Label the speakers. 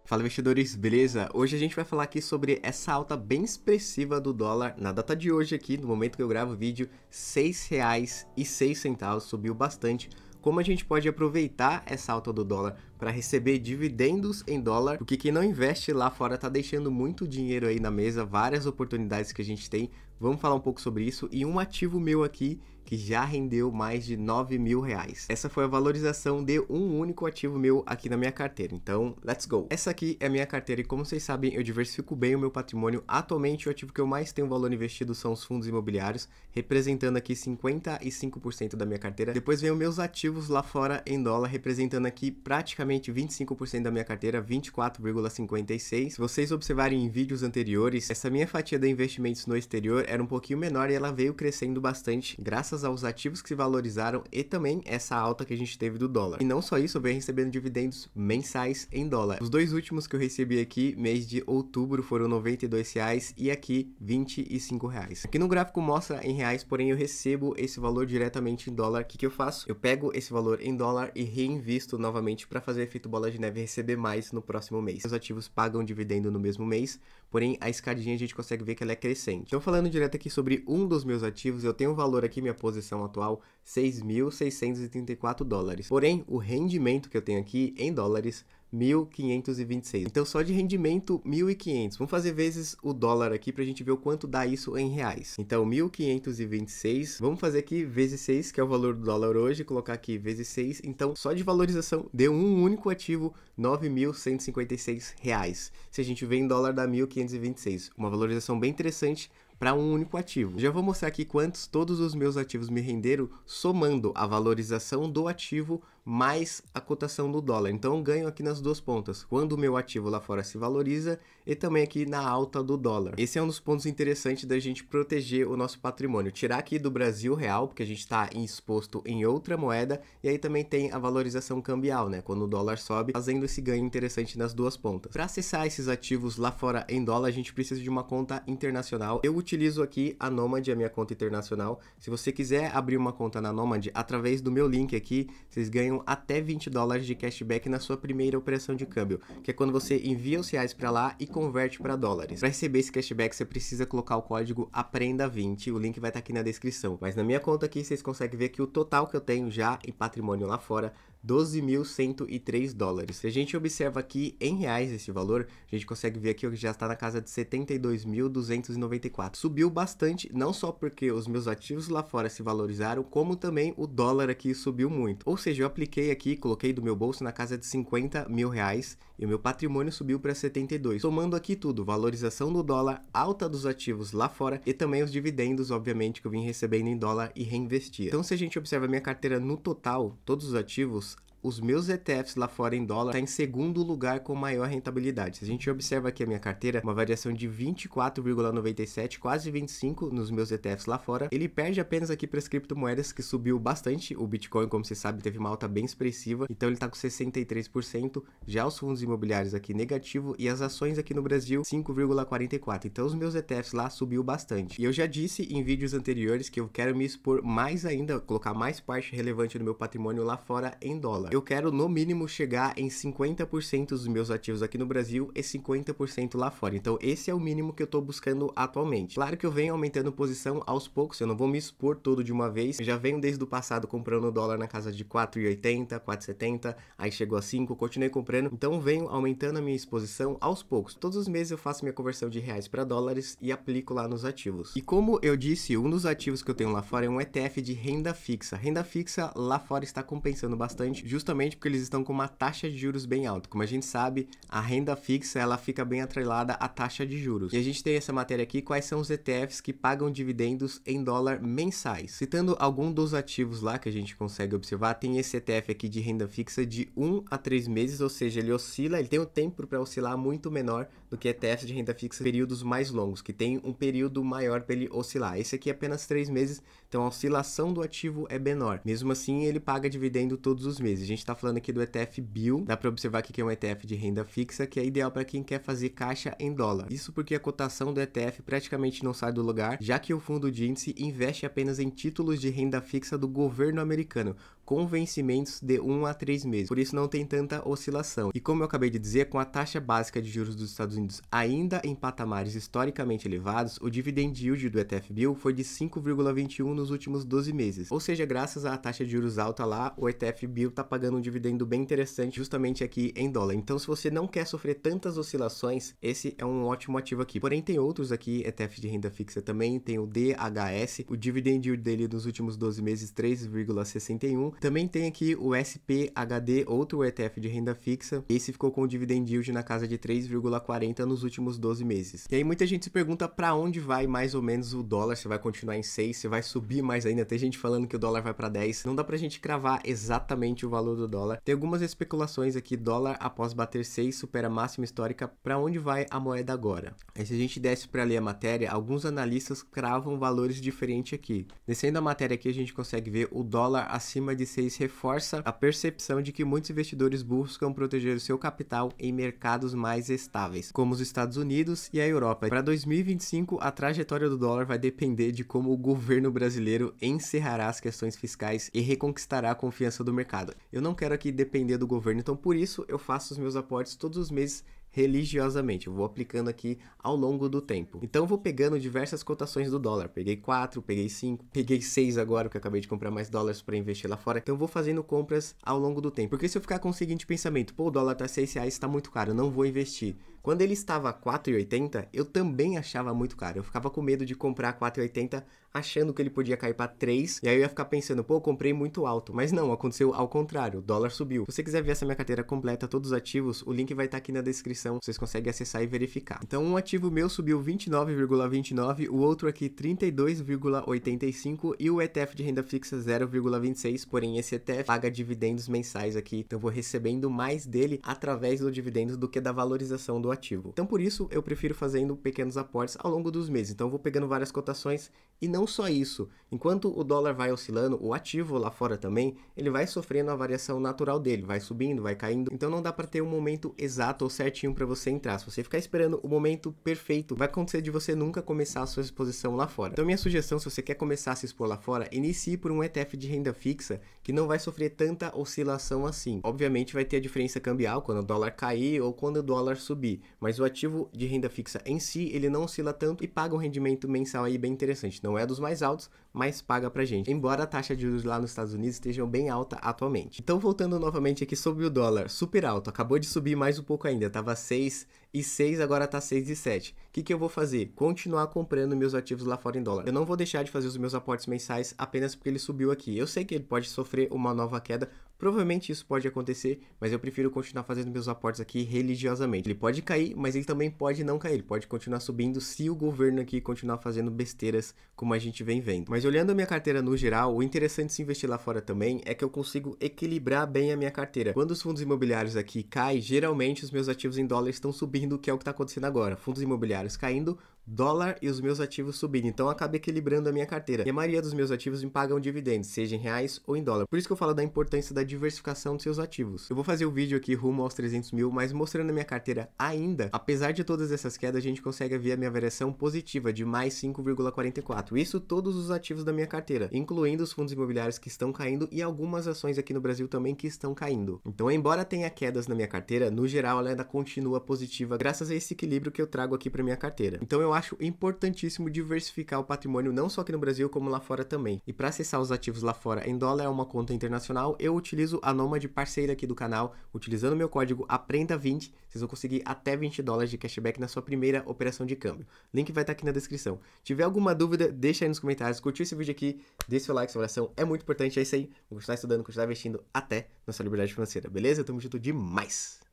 Speaker 1: Fala investidores, beleza? Hoje a gente vai falar aqui sobre essa alta bem expressiva do dólar. Na data de hoje aqui, no momento que eu gravo o vídeo, R$ 6,06, subiu bastante. Como a gente pode aproveitar essa alta do dólar para receber dividendos em dólar, porque quem não investe lá fora tá deixando muito dinheiro aí na mesa, várias oportunidades que a gente tem. Vamos falar um pouco sobre isso e um ativo meu aqui que já rendeu mais de R$ 9.000. Essa foi a valorização de um único ativo meu aqui na minha carteira. Então, let's go! Essa aqui é a minha carteira e como vocês sabem, eu diversifico bem o meu patrimônio. Atualmente, o ativo que eu mais tenho valor investido são os fundos imobiliários, representando aqui 55% da minha carteira. Depois vem os meus ativos lá fora em dólar, representando aqui praticamente 25% da minha carteira, 24,56%. Se vocês observarem em vídeos anteriores, essa minha fatia de investimentos no exterior era um pouquinho menor e ela veio crescendo bastante, graças aos ativos que se valorizaram e também essa alta que a gente teve do dólar. E não só isso, eu venho recebendo dividendos mensais em dólar. Os dois últimos que eu recebi aqui, mês de outubro, foram R$ 92 e aqui R$ 25. Aqui no gráfico mostra em reais, porém eu recebo esse valor diretamente em dólar. O que eu faço? Eu pego esse valor em dólar e reinvisto novamente para fazer efeito bola de neve e receber mais no próximo mês. Os ativos pagam dividendo no mesmo mês, porém a escadinha a gente consegue ver que ela é crescente. Então falando direto aqui sobre um dos meus ativos, eu tenho um valor aqui, minha posição atual, $6.634. Porém, o rendimento que eu tenho aqui em dólares, 1.526. Então, só de rendimento, 1.500. Vamos fazer vezes o dólar aqui para a gente ver o quanto dá isso em reais. Então, 1.526. Vamos fazer aqui vezes 6, que é o valor do dólar hoje. Colocar aqui vezes 6. Então, só de valorização, deu um único ativo, R$ 9.156. Se a gente vê em dólar, dá 1.526. Uma valorização bem interessante para um único ativo. Já vou mostrar aqui quantos todos os meus ativos me renderam, somando a valorização do ativo mais a cotação do dólar. Então eu ganho aqui nas duas pontas, quando o meu ativo lá fora se valoriza e também aqui na alta do dólar. Esse é um dos pontos interessantes da gente proteger o nosso patrimônio. Tirar aqui do Brasil real, porque a gente está exposto em outra moeda, e aí também tem a valorização cambial, né? Quando o dólar sobe, fazendo esse ganho interessante nas duas pontas. Para acessar esses ativos lá fora em dólar, a gente precisa de uma conta internacional. Eu utilizo aqui a Nomad, a minha conta internacional. Se você quiser abrir uma conta na Nomad, através do meu link aqui, vocês ganham até $20 de cashback na sua primeira operação de câmbio, que é quando você envia os reais para lá e converte para dólares. Para receber esse cashback, você precisa colocar o código APRENDA20, o link vai estar aqui na descrição. Mas na minha conta aqui, vocês conseguem ver que o total que eu tenho já em patrimônio lá fora, $12.103. Se a gente observa aqui em reais esse valor, a gente consegue ver aqui que já está na casa de 72.294. Subiu bastante, não só porque os meus ativos lá fora se valorizaram, como também o dólar aqui subiu muito. Ou seja, eu apliquei aqui, coloquei do meu bolso na casa de R$ 50 mil e o meu patrimônio subiu para 72. Somando aqui tudo, valorização do dólar, alta dos ativos lá fora e também os dividendos, obviamente, que eu vim recebendo em dólar e reinvestia. Então, se a gente observa a minha carteira no total, todos os ativos, os meus ETFs lá fora em dólar está em segundo lugar com maior rentabilidade. Se a gente observa aqui a minha carteira, uma variação de 24,97, quase 25 nos meus ETFs lá fora. Ele perde apenas aqui para as criptomoedas, que subiu bastante. O Bitcoin, como você sabe, teve uma alta bem expressiva, então ele está com 63%. Já os fundos imobiliários aqui negativo e as ações aqui no Brasil 5,44. Então os meus ETFs lá subiu bastante. E eu já disse em vídeos anteriores que eu quero me expor mais ainda, colocar mais parte relevante do meu patrimônio lá fora em dólar. Eu quero no mínimo chegar em 50% dos meus ativos aqui no Brasil e 50% lá fora. Então esse é o mínimo que eu estou buscando atualmente. Claro que eu venho aumentando posição aos poucos, eu não vou me expor todo de uma vez. Eu já venho desde o passado comprando dólar na casa de 4,80, 4,70, aí chegou a 5, continuei comprando. Então venho aumentando a minha exposição aos poucos. Todos os meses eu faço minha conversão de reais para dólares e aplico lá nos ativos. E como eu disse, um dos ativos que eu tenho lá fora é um ETF de renda fixa. Renda fixa lá fora está compensando bastante, justamente porque eles estão com uma taxa de juros bem alta. Como a gente sabe, a renda fixa ela fica bem atrelada à taxa de juros. E a gente tem essa matéria aqui, quais são os ETFs que pagam dividendos em dólar mensais. Citando algum dos ativos lá que a gente consegue observar, tem esse ETF aqui de renda fixa de 1 a 3 meses, ou seja, ele oscila, ele tem um tempo para oscilar muito menor do que ETFs de renda fixa períodos mais longos, que tem um período maior para ele oscilar. Esse aqui é apenas 3 meses, então a oscilação do ativo é menor. Mesmo assim, ele paga dividendo todos os meses. A gente está falando aqui do ETF Bill, dá para observar aqui que é um ETF de renda fixa, que é ideal para quem quer fazer caixa em dólar. Isso porque a cotação do ETF praticamente não sai do lugar, já que o fundo de índice investe apenas em títulos de renda fixa do governo americano, com vencimentos de 1 a 3 meses, por isso não tem tanta oscilação. E como eu acabei de dizer, com a taxa básica de juros dos Estados Unidos ainda em patamares historicamente elevados, o dividend yield do ETF Bill foi de 5,21 nos últimos 12 meses. Ou seja, graças à taxa de juros alta lá, o ETF Bill tá pagando um dividendo bem interessante justamente aqui em dólar. Então, se você não quer sofrer tantas oscilações, esse é um ótimo ativo aqui. Porém, tem outros aqui, ETF de renda fixa também, tem o DHS, o dividend yield dele nos últimos 12 meses 3,61. Também tem aqui o SPHD, outro ETF de renda fixa. Esse ficou com o dividend yield na casa de 3,40 nos últimos 12 meses. E aí muita gente se pergunta para onde vai mais ou menos o dólar, se vai continuar em 6, se vai subir mais ainda. Tem gente falando que o dólar vai para 10. Não dá pra gente cravar exatamente o valor do dólar. Tem algumas especulações aqui, dólar após bater 6 supera a máxima histórica. Para onde vai a moeda agora? Aí se a gente desce para ler a matéria, alguns analistas cravam valores diferentes aqui. Descendo a matéria aqui, a gente consegue ver o dólar acima de 6 reforça a percepção de que muitos investidores buscam proteger o seu capital em mercados mais estáveis, como os Estados Unidos e a Europa. Para 2025, a trajetória do dólar vai depender de como o governo brasileiro encerrará as questões fiscais e reconquistará a confiança do mercado. Eu não quero aqui depender do governo, então por isso eu faço os meus aportes todos os meses religiosamente, eu vou aplicando aqui ao longo do tempo. Então eu vou pegando diversas cotações do dólar, peguei 4, peguei 5, peguei 6 agora, que eu acabei de comprar mais dólares para investir lá fora, então eu vou fazendo compras ao longo do tempo, porque se eu ficar com o seguinte pensamento, pô, o dólar tá R$6, tá muito caro, eu não vou investir. Quando ele estava a 4,80, eu também achava muito caro, eu ficava com medo de comprar 4,80, achando que ele podia cair para 3, e aí eu ia ficar pensando, pô, eu comprei muito alto, mas não, aconteceu ao contrário, o dólar subiu. Se você quiser ver essa minha carteira completa, todos os ativos, o link vai estar aqui na descrição, vocês conseguem acessar e verificar. Então um ativo meu subiu 29,29, o outro aqui 32,85 e o ETF de renda fixa 0,26, porém esse ETF paga dividendos mensais aqui, então eu vou recebendo mais dele através do dividendo do que da valorização do ativo. Então por isso eu prefiro fazendo pequenos aportes ao longo dos meses, então eu vou pegando várias cotações e não só isso, enquanto o dólar vai oscilando, o ativo lá fora também, ele vai sofrendo a variação natural dele, vai subindo, vai caindo, então não dá para ter um momento exato ou certinho para você entrar. Se você ficar esperando o momento perfeito, vai acontecer de você nunca começar a sua exposição lá fora. Então minha sugestão, se você quer começar a se expor lá fora, inicie por um ETF de renda fixa que não vai sofrer tanta oscilação assim. Obviamente vai ter a diferença cambial quando o dólar cair ou quando o dólar subir, mas o ativo de renda fixa em si, ele não oscila tanto e paga um rendimento mensal aí bem interessante. Não é dos mais altos, mas paga pra gente. Embora a taxa de juros lá nos Estados Unidos esteja bem alta atualmente. Então voltando novamente aqui sobre o dólar, super alto, acabou de subir mais um pouco ainda, tava 6,6, agora tá 6,7. O que eu vou fazer? Continuar comprando meus ativos lá fora em dólar. Eu não vou deixar de fazer os meus aportes mensais apenas porque ele subiu aqui. Eu sei que ele pode sofrer uma nova queda, provavelmente isso pode acontecer, mas eu prefiro continuar fazendo meus aportes aqui religiosamente. Ele pode cair, mas ele também pode não cair. Ele pode continuar subindo se o governo aqui continuar fazendo besteiras como a gente vem vendo. Mas olhando a minha carteira no geral, o interessante de se investir lá fora também é que eu consigo equilibrar bem a minha carteira. Quando os fundos imobiliários aqui caem, geralmente os meus ativos em dólar estão subindo, que é o que está acontecendo agora. Fundos imobiliários caindo, dólar e os meus ativos subindo. Então acaba equilibrando a minha carteira. E a maioria dos meus ativos me pagam dividendos, seja em reais ou em dólar. Por isso que eu falo da importância da diversificação dos seus ativos. Eu vou fazer o vídeo aqui rumo aos 300 mil, mas mostrando a minha carteira ainda, apesar de todas essas quedas, a gente consegue ver a minha variação positiva de mais 5,44. Isso todos os ativos da minha carteira, incluindo os fundos imobiliários que estão caindo e algumas ações aqui no Brasil também que estão caindo. Então, embora tenha quedas na minha carteira, no geral ela ainda continua positiva graças a esse equilíbrio que eu trago aqui para minha carteira. Então eu acho importantíssimo diversificar o patrimônio não só aqui no Brasil, como lá fora também. E para acessar os ativos lá fora em dólar é uma conta internacional, eu utilizo a Nomad parceira aqui do canal, utilizando meu código APRENDA20, vocês vão conseguir até $20 de cashback na sua primeira operação de câmbio. Link vai estar aqui na descrição. Tiver alguma dúvida, deixa aí nos comentários, curtiu esse vídeo aqui, deixa seu like, sua oração, é muito importante, é isso aí. Vou continuar estudando, continuar investindo até na sua liberdade financeira, beleza? Tamo junto demais!